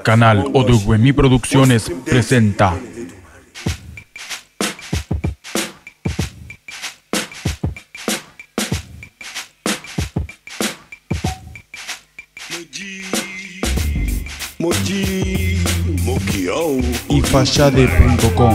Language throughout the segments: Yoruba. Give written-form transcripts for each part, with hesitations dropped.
Canal Oduguemi Producciones presenta ifachade.com.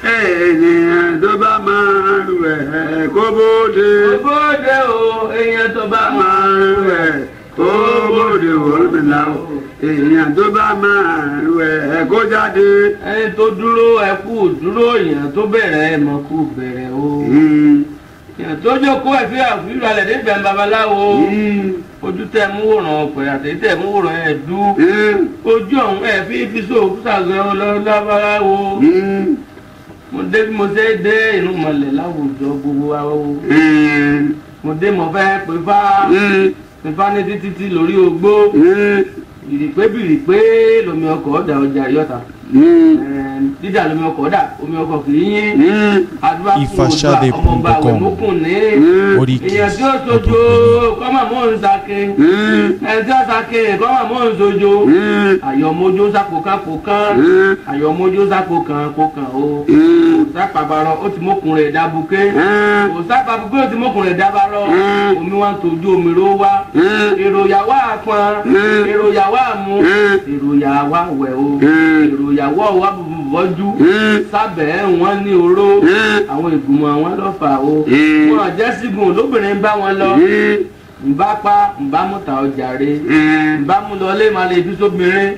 Èèyàn tó bá máa rẹ̀ kó bóde. Kó bóde o, èèyàn tó bá máa rẹ̀ kó bóde o, lómìnira o. Èèyàn tó bá máa rẹ̀ kó jáde. Ẹni tó dúró ẹ kú dúró, èèyàn tó bẹ̀rẹ̀ ẹ mọ̀ kú bẹ̀rẹ̀ o. Èèyàn tó jókòó ẹ fi àfihàn alẹ̀ níbẹ̀ babaláwo. Ojú tẹ mú wòrán ọ̀pẹ̀ àti tẹ mú wòrán ẹ̀ dú. Ojú ọ̀hún ẹ fi sóòkú sàgbẹ́ ọlọ́lábáláwo. Mo dé bí mo ṣe dé inú mọ̀lẹ̀ láwùjọ gbogbo wa o. Mo dé mo fẹ́ pè fá ní títí lórí ogbó. Bìrìpé lomi ọkọ̀ ọ̀dà ọjà yọ̀tà. Dídà lomi ọkọ̀ ọ̀dà omi ọkọ̀ kì í yín. Àdúrà fún ògbà ọmọọba àwẹ̀mọ́kùn ní. Èèyàn tí ó sojo kọ́mà mọ́ ń sake. Ẹni tí ó sake kọ́mà mọ́ ń sojo. Àyọ̀mójó sápò kan. Àyọ̀mójó sápò kan o. Òsápàbàrọ̀ ó ti mọ́kùn rẹ̀ dábùké. Òsápàbùké ó ti mọ́kùn rẹ̀ dábàrọ̀. Omi wá ń tojú omi ró wá. Èròyà wá pọn. Èròyà wá mú. Èròyà wá wẹ̀ o. Èròyà wá wá bọ́jú. Sábẹ̀ wọn ní oró. Àwọn ìgbìmọ̀ àwọn lọ́fà o. Wọ́n àjẹsígun lóbìnrin bá wọn lọ. Nbá pa nbá mọ́ta ọjà rẹ̀. Nbá mú lọ lé máa lè bí sóbìnrin.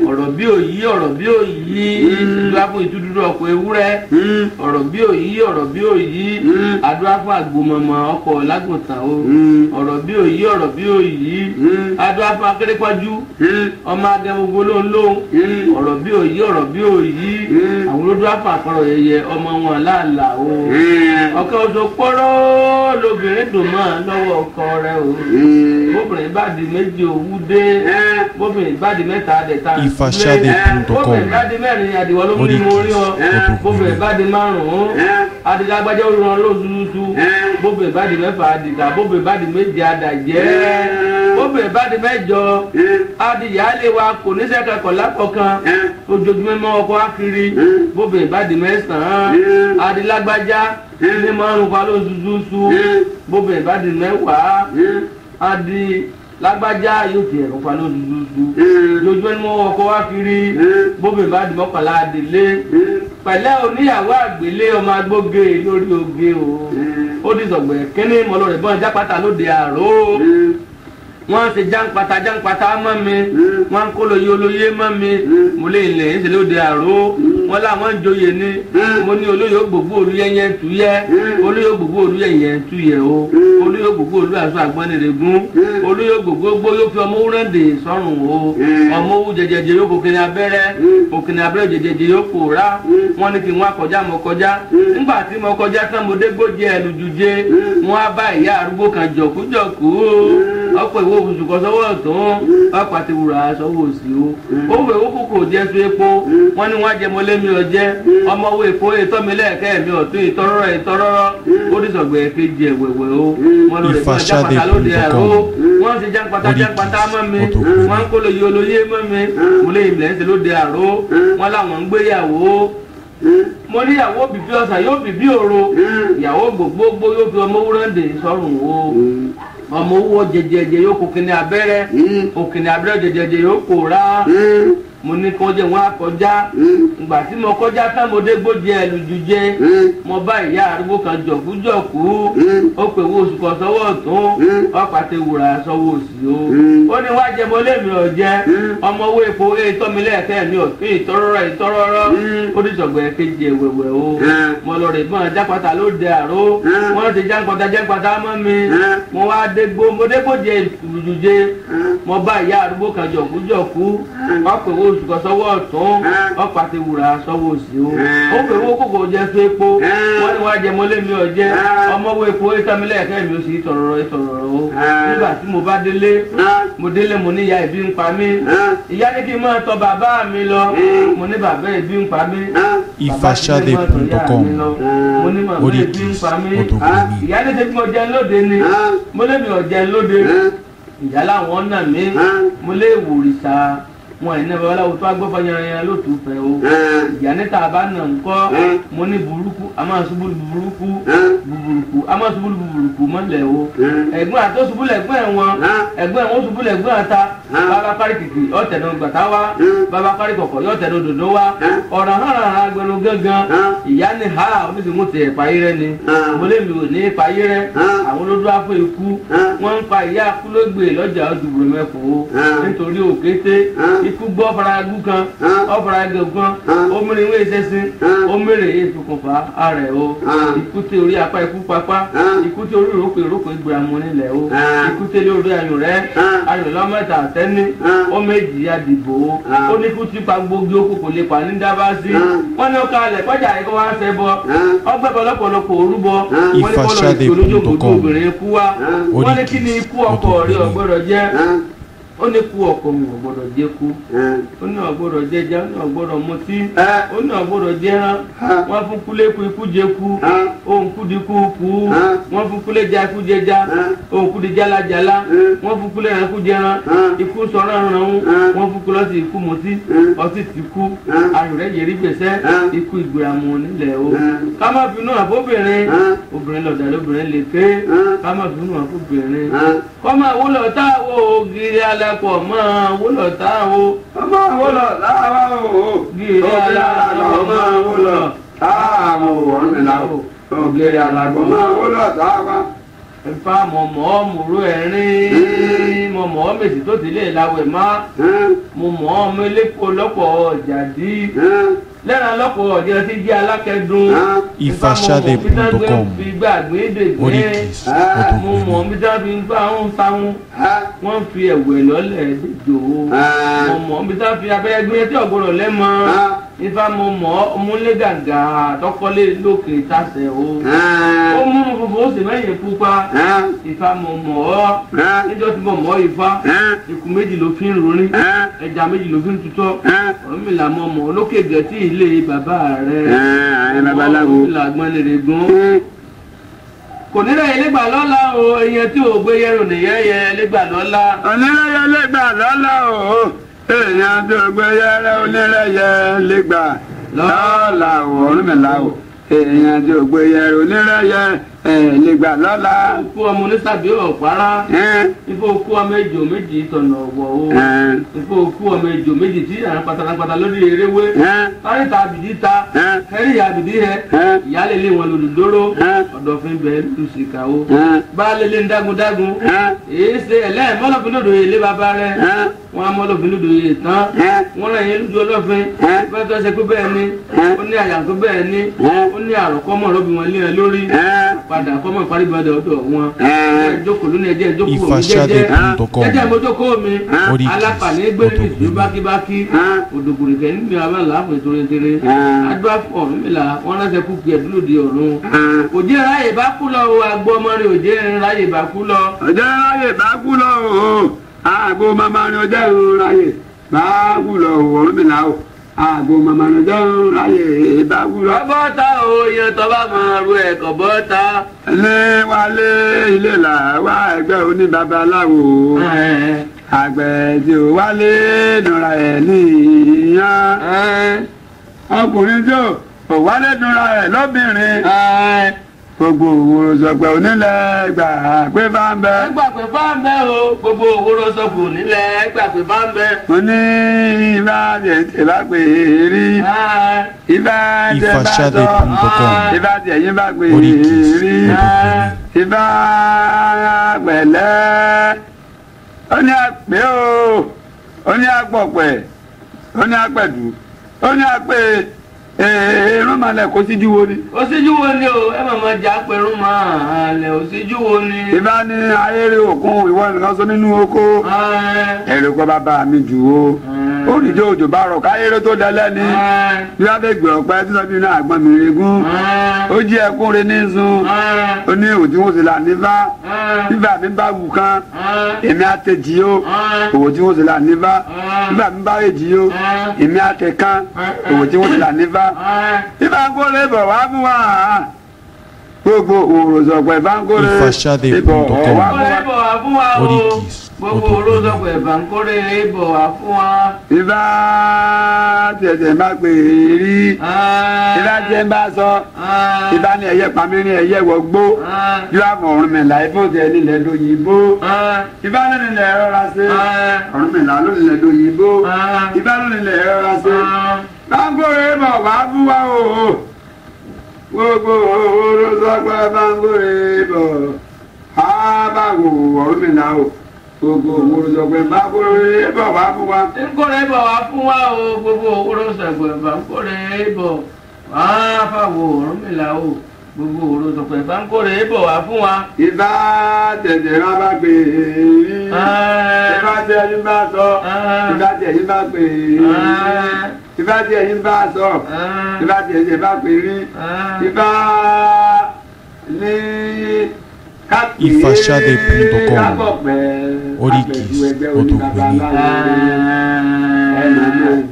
Ọ̀rọ̀ bí òyí. Àdúrà fún ìtúdúdú ọkọ̀ ewúrẹ́. Ọ̀rọ̀ bí òyí. Àdúrà fún àgbòmọ̀mọ̀ ọkọ̀ lágùntàn o. Ọ̀rọ̀ bí òyí. Àdúrà fún akérépọ́jú. Ọmọ agẹmugbó lóhùn. Ọ̀rọ̀ bí òyí. Àwọn olódúrà fún àkọrọ̀ yẹyẹ ọmọ wọn láàlà o. Ọkọ̀ oṣù pọ́rọ́ lóbìnrin dùn mọ́ lọ́wọ́ ọkọ rẹ̀ o. Bóbìnrin bá di méjì owú dé. Bóbìnrin bá di mẹ́ta adẹ̀ta. ifachade.com. Bóbìnrin bá di mẹ́rin àdìwọ́ ló mú ní mo rí ọ. Bóbìnrin bá di márùn-ún. Adilágbájá olùrán lóṣooṣù. Bóbìnrin bá di mẹ́fà adìgà. Bóbìnrin bá di méje adàjẹ́. Bóbìnrin bá di mẹ́jọ. Adìyálé wa kò ní sẹ́kẹ̀kọ̀ lákọ̀ọ̀kan. Ojoojúmọ́ mọ́ ọkọ̀ akiri. Bóbìnrin bá di mẹ́sàn-án. Adilágbájá ní márùn-ún pa lóṣooṣù. Bóbìnrin bá di mẹ́wàá. Lágbájá yóò fi ẹ̀rọ pa lóṣooṣù. Lójúmọ́ ni wọ́n ọkọ̀ wá kiri. Bóbìnrin bá di mọ́kànlá adìlé. Pẹ̀lẹ́ oníyàwó àgbélé ọmọ agbóge lórí oge o. Ó di sọ̀gbẹ̀ kíní mọ́lọ́rẹ̀ bọ́n jápátá lóde àró. Wọ́n ṣe jáǹpátá mọ́ mi. Wọ́n kó olóyè mọ́ mi. Mo lè ilẹ̀ ń ṣe lóde àró. Wọ́n láwọn ń joyè ni. Mo ní olóyè gbogbo olúyẹyẹ tuyẹ. Olóyè gbogbo olúyẹyẹ tuyẹ o. Olóyè gbogbo olú àṣọ àgbọnìrègún. Olóyè gbogbo yóò fi ọmọ wúrẹ́ǹdè sọ́run o. Ọmọ owó jẹjẹjẹ yóò kókè ní abẹ́rẹ́. Òkè ní abẹ́rẹ́ jẹjẹjẹ yóò kóra. Wọ́n ní kí n wá kọjá mọ́ kọjá. Nígbà tí mo kọjá tán mo dé gbójẹ ẹlùjújẹ. Wọ́n á bá ìyá arúgbó kan jọ̀kújọ̀kú. Ọ̀pọ̀ ìwé oṣù kan sọ́wọ́ ọ̀tún. Ọ̀pọ̀ àti wùrà sọ́wọ́ òsì o. Ó wẹ̀ ó kókò jẹ́ sí epo. Wọ́n ní wọ́n á jẹ mọ́lẹ́mí ọjẹ́. Ọmọ owó èpo ìtọ́milẹ́ẹ̀kẹ́ mi ọ̀tún ìtọ́rọ́rọ́. Ó dì sọ̀gbẹ̀ kejì ẹ̀wẹ̀wẹ̀ o. Wọ́n lọ rẹ̀ fún jápàtà lóde ẹ̀rọ. Wọ́n ti jápàtà mọ́ mi. Wọ́n ń kó olóyè mọ́ mi. Mo lè ilẹ̀ ń ṣe lóde àró. Wọ́n láwọn ń gbéyàwó. Mo ní ìyàwó bìbí ọ̀sà yóò bìbí òro. Ìyàwó gbogbo yóò fi ọmọ wúrẹ́ǹdè sọ́run o. Ọmọ owó jẹjẹjẹ yóò kó kíní abẹ́rẹ́. Òkìní abẹ́rẹ́ jẹjẹjẹ yóò kóra. Mo ní kó jẹ wọn akọjá. Ìgbà tí mo kọjá tán mo dé gbójẹ ẹlùjújẹ. Mo bá ìyá arúgbó kan jọ̀kújọ̀kú. Ó pè wo oṣù kan sọ́wọ́ ọ̀tún. Ó pàtẹ wùrà sọ́wọ́ òsì o. Ó ní wá jẹ mọ́lẹ́mì ọ̀jẹ́. Ọmọ owó epo ìtọ́milẹ́ẹ̀kẹ́ mi ọ̀tún ìtọ́rọ́rọ́. Ó ní sọ̀gbẹ̀ kejì ẹ̀wẹ̀wẹ̀ o. Mo lọ rè bọ́n jápátá lóde àró. Wọ́n ti jápátá mọ́ mi. Mo wá mo dé gbójẹ ẹlùjújẹ. Mo bá ìyá arúgbó kan jọ̀kújọ̀kú. Ó pè wo oṣù kan sọ́wọ́ ọ̀tún. Ó pàtẹ wùrà sọ́wọ́ òsì o. Ó pè wo kókò jẹ́ fún epo. Wọ́n ní wá wá jẹ mọ́lé mi ọ̀jẹ́ ọmọwé epo ìtàmílẹ̀kẹ́ mi ò sì tọ̀rọ̀rọ̀ o nígbà tí mo bá délé mo ní ìyá ìbí ń pa mí ìyá ní kí n máa tọ̀ bàbá mi lọ mo ní bàbá ìbí ń pa mí ifasade.com mo ní màmá ìbí ń pa mí ìyá ní ṣe bí mo jẹun lóde ni mo lé mi ọ̀jẹ̀ lóde ìyá láwọn náà mi mo lé ìwòrìṣà wọn ẹ̀ ní babaláwo tó agbọ́fọ́ yanranyan ló tún fẹ́ o ìyá níta bá nà ń kọ́ mo ní burúkú a máa ṣubú burúkú buburúkú a máa ṣubú buburúkú mọ́lẹ̀ o ẹ̀gbọ́n àti oṣubú lẹ̀gbọ́n ẹ̀ wọn ẹ̀gbọ́n ẹ̀ wọn oṣubú lẹ̀gbọ́n àta bàbá kárí kìkì ọ̀tẹ̀nù gbàtà wa bàbá kárí kọ̀kọ̀ yọ̀tẹ̀nù dòdò wa ọ̀ràn hàn agbẹnu gángan ìyá ni ha oníṣègùn tẹ̀ payé rẹ ni mo lé mi ò ní payé rẹ àwọn olódó afọ ikú wọn ń pa ìyá akúlógbè lọ́jà ọdúnbùrù mẹ́fọ́ nítorí òkété ikú gbọ́ faragu kan ọ̀faragu kan omiri ìwé ìṣẹ́sìn omiri ìtukùnfà ààrẹ o ikú tẹ orí apá ikú papá ikú tẹ orí ìrókò ìgbìyànjú nílẹ̀ o ikú tẹ lórí ayò rẹ ayò lọ́mẹ́ta àtẹ́ni ó méjì àdìbò ó ní kú tí pa gbogbo okò kò lè pa ní dábàásí wọ́n ní ó kalẹ̀ kọjá ẹ̀kọ́ wá ṣẹ́ bọ ọgbẹ́ lọ́pọ̀lọpọ̀ orúbọ wọ́n ní kọ́ lọ́ọ́ ìṣòlójókòó obìnrin kú wá wọ́n ní kí ni ikú ọkọ rí ọgbọ́dọ̀ jẹ́ ó ní kú ọkọ mi ò gbọ́dọ̀ jẹ kú ó ní ọgbọ́dọ̀ jẹjẹ ó ní ọgbọ́dọ̀ mutí ó ní ọgbọ́dọ̀ jẹran wọ́n fún kúlé kú ikú jẹ kú òun kú di kú kú wọ́n fún kúlé jẹ ikú jẹja òun kú di jálajàla wọ́n fún kúlé ẹran kú jẹran ikú sọ̀rọ̀ ẹran wọ́n fún kúlọ sí ikú mutí ọtí ti kú ayò rẹ yẹrí gbèsè ikú ìgbéyàmù nílẹ̀ o ká má bínú àbóbìnrin obìnrin lọdà lóbìnrin lè ké ká má bínú àbóbìnrin kọ́ máa wúlọ̀ táwo ògiri alẹ́ pọ̀ mọ́ wúlọ̀ táwo ọmọ wúlọ̀ táwo ògiri alẹ́ ọmọ wúlọ̀ táwo ọ̀nìláwò ògiri alàgbọ̀ ọmọ wúlọ̀ táwo. Ifá mọ̀mọ́ mòró ẹ̀rín mọ̀mọ́ mèsì tó ti lè láwẹ̀ má mo mọ̀ ọ́ mẹ́lẹ́pọ̀ lọ́pọ̀ ọjà dí lẹ́ra lọ́pọ̀ ọjà tí jẹ́ alákẹ́dùn ifasade.com mo mọ̀ mi tá fi ń gbà ń sáwọn wọ́n fi ẹ̀wẹ̀ lọ́lẹ̀ dèjò mo mọ̀ mi tá fi abẹ́rẹ́ gbé tí ọ̀gbọ́dọ̀ lẹ́mọ́ Ifá mo mọ̀ múlé gàgà tọkọlé lókè tàṣẹ o ó múnú funfun ó sì mẹ́yìn pupa Ifá mo mọ̀ ọ́ níjọ́ tí mo mọ̀ Ifá ikú méjì ló fi ń rorin ẹja méjì ló fi ń tutọ́ Ọ̀rúnmìlà mo mọ̀ lókè gẹ̀ẹ́tì ilé bàbá rẹ̀ Ọ̀rúnmìlà gbọ́n lè rè gún kò nílẹ̀ lẹ́gbà lọ́la o èèyàn tí ò gbé yẹrù nìyẹyẹ lẹ́gbà lọ́la. onírẹ̀yẹ lẹ́gbà lọ́la o èèyàn tí ò gbé yẹrù onírẹ̀yẹ lẹ́gbà lọ́la o Ọ̀rúnmìlà o èèyàn tí ò gbé yẹrù onírẹ̀yẹ lẹ́gbà lọ́la. ikú ọmọ onísàbí ọ̀pára ifo okú ọmọ ejò méjì tọ̀nà ọ̀wọ̀ o ifo okú ọmọ ejò méjì tí àwọn pátápátá lórí eréwé káríta àbìdí ta kẹrí àbìdí rẹ ìyálélé wọn lòdòdóró ọ̀dọ̀fin bẹ́ẹ̀ lùsìkà o baálélé ń dágundágun èyí ṣe ẹlẹ́ẹ̀ mọ́lọ́fin lòdò ilé bàbá rẹ wọn mọ́lọ́fin lòdò yìí tán wọn rẹ̀ yín lójú ọlọ́fin bẹ́ẹ̀ tó ṣe pé bẹ́ẹ̀ ni ó ní àyànkó bẹ́ẹ̀ ni ó ní àròkọ́mọ̀ rọ́bì wọn lé ẹ lórí padà kọ́mọ ìparí gbọ́dọ̀ ọ̀dọ̀ wọn ẹjọ́kọ̀ lónìí ẹjẹ́ ìjókòó mi jẹ́jẹ́ mojókòó mi alápàlẹ́ gbẹ́rẹ́ ìdúró bákíbákí òdòkùnrin níbi abẹ́là àpò ìtòrètèrè adúlá Ọ̀rúnmìlà wọn ránṣẹ́ kú kí ẹdúró di ọ̀run òjé ráyè bá kú lọ o àgbo ọmọ rẹ òjé ráyè bá kú lọ. òjé ráyè bá kú lọ o àgbo mama rẹ òjé ráyè bá kú lọ o Ọ̀rúnmìlà o àgbo mama rẹ òjé ráyè bá kú lọ. bọ́tà o iye tó bá máa ru ẹ̀kọ́ bọ́tà. ilé wálé ilé là wá ẹgbẹ́ oníbabaláwo àgbẹ̀ tí ò wálé nura ẹ̀ níyàn ọkùnrin tí ò wálé nura ẹ̀ lóbìnrin gbogbo òwúrò sọ̀pẹ̀ onílẹ̀ gbà pé bá ń bẹ. gbà pé bá ń bẹ o gbogbo òwúrò sọ̀pẹ̀ onílẹ̀ gbà pé bá ń bẹ. mo ní ibà tẹ̀ bá pè é rí ibà tẹ̀ bá sọ ibà tẹ̀ yín bá pè é rí ibà pẹ̀lẹ́ ó ní àpè o ó ní àpọ̀pẹ̀ ó ní àpẹ̀dù ó ní àpè irun malẹ̀ kò síjú wo ni. ó síjú wo ni o ẹ màmá jà pẹ̀rún malẹ̀ ó síjú wo ni. ìbá ní ayére òkun ìwọ nìkan sọ nínú oko èrè kọ́ bàbá mi jù o ó nìjọ òjò bá rọ̀ káyéré tó dẹlẹ́ ni bí wọ́n fẹ́ gbé ọ̀pẹ tí wọ́n fi náà àgbọn mi regún ó jí ẹkún rẹ ní sun ó ní òwò tí wọ́n sì là níbà nígbà mi bá wù kán èmi àtẹ̀jì yó òwò tí wọ́n sì là níbà nígbà mi bá rèjì yó èmi àtẹ̀kán òwò tí wọ́n sì là níbà nígbà kórè bọ̀ wá fún wa gbogbo òròzọ̀pẹ̀ báńkórè ìbọ̀ wá fún wa gbogbo òròzọ̀pẹ̀ báńkórè ìbọ̀ wá fún wa. ìbá tẹ̀tẹ̀ má pè é rí ìbá tẹ̀ ń bá sọ ìbá ní ẹ̀yẹ pàmírin ẹ̀yẹ wọ̀gbó yóò àmọ̀ Ọ̀rúnmìlà ìfọ̀tẹ̀ nílẹ̀ dòyìnbó ìbá ló nílẹ̀ rọra ṣe Ọ̀rúnmìlà ló nílẹ̀ dòyìnbó ìbá ló nílẹ̀ rọra ṣe báńkórè ìbọ̀ wá fún wa o gbogbo olùsọgbà báńkórè bọ̀ ábàwò Ọ̀rúnmìlà o gbogbo olùsọgbà báńkórè bọ̀ wá fún wa. nkórè bọ̀ wá fún wa o gbogbo olùsọgbà báńkórè bọ̀ ábàwò Ọ̀rúnmìlà o gbogbo olùsọgbà báńkórè bọ̀ wá fún wa. ìbá tẹ̀tẹ̀ má bá gbé rí ìbá tẹ̀yìn bá sọ ìbá tẹ̀yìn bá gbé rí ìbá tí ẹ̀yin bá sọ ìbá tí ẹ̀yin bá pè rí ìbá ní ifasade.com Oríkìs Odògbèmí.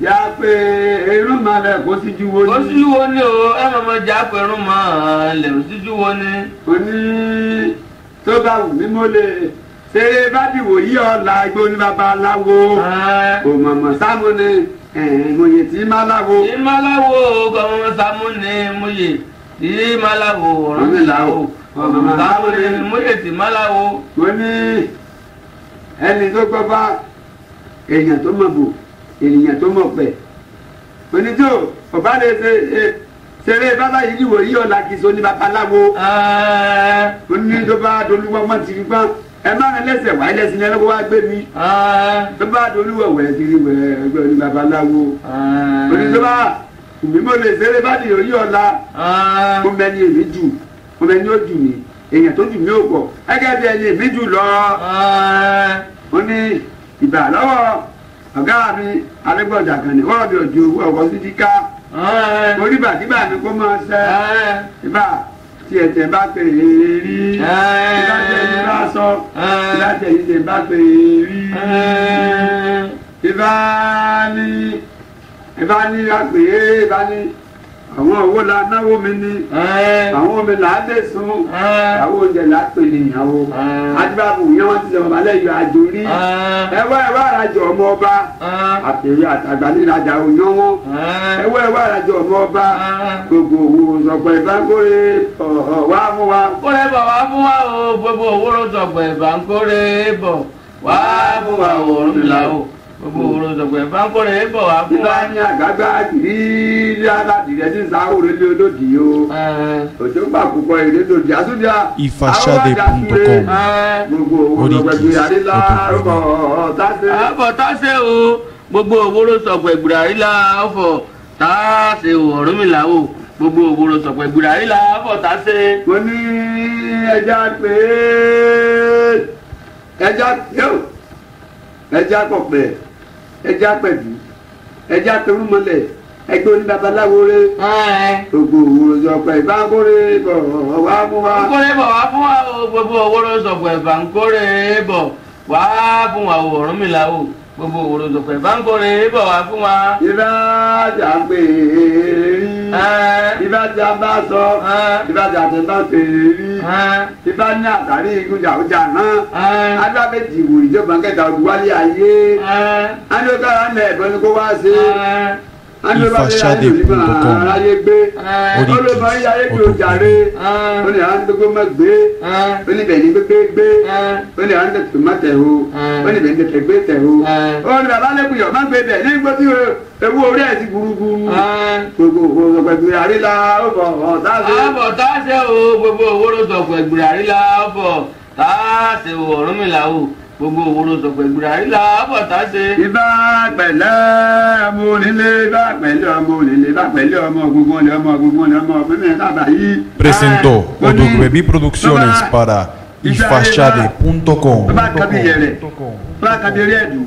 já pé irun malẹ̀ kó síjú wo ni. kó síjú wo ni o ẹ mọ̀ já pé irun malẹ̀ kó síjú wo ni. o ní tó bá wù mí mo lè ṣeré bá dìwò yí ọ̀la igbó ní babaláwo kò mọ̀mọ́ sámú ni moye tí malawo. tí malawo gọmọ samuni moye tí malawo Ọ̀rúnmìlà o gọmọ samuni moye tí malawo. wọ́n ní ẹni tó gbọ́ bá èèyàn tó mọ̀ bò ènìyàn tó mọ̀ pẹ̀. wọ́n ní tó ọba lè ṣeré bàbá yìí ní wòye ọ̀la kìí so ní babaláwo. wọ́n ní tó bá dolúwọ́ mọ́ ti gbọ́n ẹ má rẹ lẹsẹ wáyé lẹsẹ ní ẹlẹgbẹ wá gbé mi tó bá dolú wẹwẹ kiri wẹ ẹgbẹ ní babaláwo òní tó bá mímọ lè ṣeré bá di òyìn ọ̀la mo mẹni èmi jù mo mẹni ó jù mí èèyàn tó jù mí ò pọ̀ ẹgẹ bí ẹni èmi jù lọ ó ní ìbà lọ́wọ́ ọ̀gá mi alẹgbọjà kan ní wọ́n bí ojú owó ọkọ títí ká mo rí bàtíbà mi kó máa ṣe ìbà tí ẹ̀tẹ̀ bá pè é rí ìbájẹ́ yìí bá sọ ìbájẹ́ yìí tẹ̀ bá pè é rí ìbá ní àpè é ìbá ní àwọn owó la náwó mi ní àwọn omi là á dé sun àwọn oúnjẹ là á pè ní ìyàwó adébábù yẹn wọn ti sọ ọba lẹ́yìn àjò rí ẹwà àràjọ ọmọ ọba àpèrè àtàgbà nírajà òyàn wọn ẹwà àràjọ ọmọ ọba gbogbo owó sọpọ ìbánkórè wá fún wa. kórè bọ̀ wá fún wa o gbogbo owó sọpọ ìbánkórè bọ̀ wá fún wa o Ọ̀rúnmìlà o gbogbo olùsọ̀gbẹ̀ báńkórè bọ̀ wá fún wa. ní àgbàgbà kìí aládìrẹ tí sáwó rẹlẹ olódì o òjò gbà púpọ̀ èrè lòdì àtúndà ifasade.com gbogbo olùsọ̀gbẹ̀ àrílà ọ̀bọ̀ táṣe. ọ̀bọ̀ táṣe o gbogbo olùsọ̀gbẹ̀ gbùràrílà ọ̀fọ̀ táṣe o Ọ̀rúnmìlà o gbogbo olùsọ̀gbẹ̀ gbùràrílà ọ̀fọ̀ táṣe. mo ní ẹja pé ẹja yóò ẹja pọ̀pẹ̀ ẹja pẹ̀lú ẹja torúmọlẹ̀ ẹgbẹ́ oní babaláwo rẹ gbogbo òwúrọ̀sọ̀pẹ̀ ìbánkórè bọ̀ wá fún wa. kórè bọ̀ wá fún wa o gbogbo òwúrọ̀sọ̀pẹ̀ ìbánkórè bọ̀ wá fún wa o Ọ̀rúnmìlà o gbogbo òwúrọ̀sọ̀pẹ̀ ìbánkórè bọ̀ wá fún wa. ìbá jà pé rí ìbá jà bá sọ ìbá jà tẹ bá pè rí ìbá ní àtàrí ìgúnjà ọjà náà agbábẹ́jì ìwò ìjọba kẹta ọdún wálé ayé adókára ń lẹ̀ ẹ̀bọ́n ní kó wá sí ifasade.com gbogbo òwúrò sọ̀pọ̀ ìgbìrà ìlà àbọ̀tá ṣe. ìbá pẹ̀lẹ́ ọmọ onílé bá pẹ̀lẹ́ ọmọ onílé bá pẹ̀lẹ́ ọmọ gbogbo ọ̀lẹ́ ọmọ gbogbo ọ̀lẹ́ ọmọ ọ̀gbẹ́mẹ̀ sábà yìí. Presentó Odògbèmí Producciones para ifasade.com. bá kábí yẹrẹ bá kábí rí ẹ̀dùn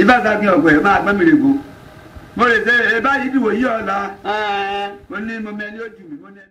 ìbá sábì ọ̀gbẹ́ máa gbẹ́ mi lè go. mo lè ṣe ẹ báyìí dìbò yí ọ̀la mo ní mo mẹ́ni ó jù mí mo ní.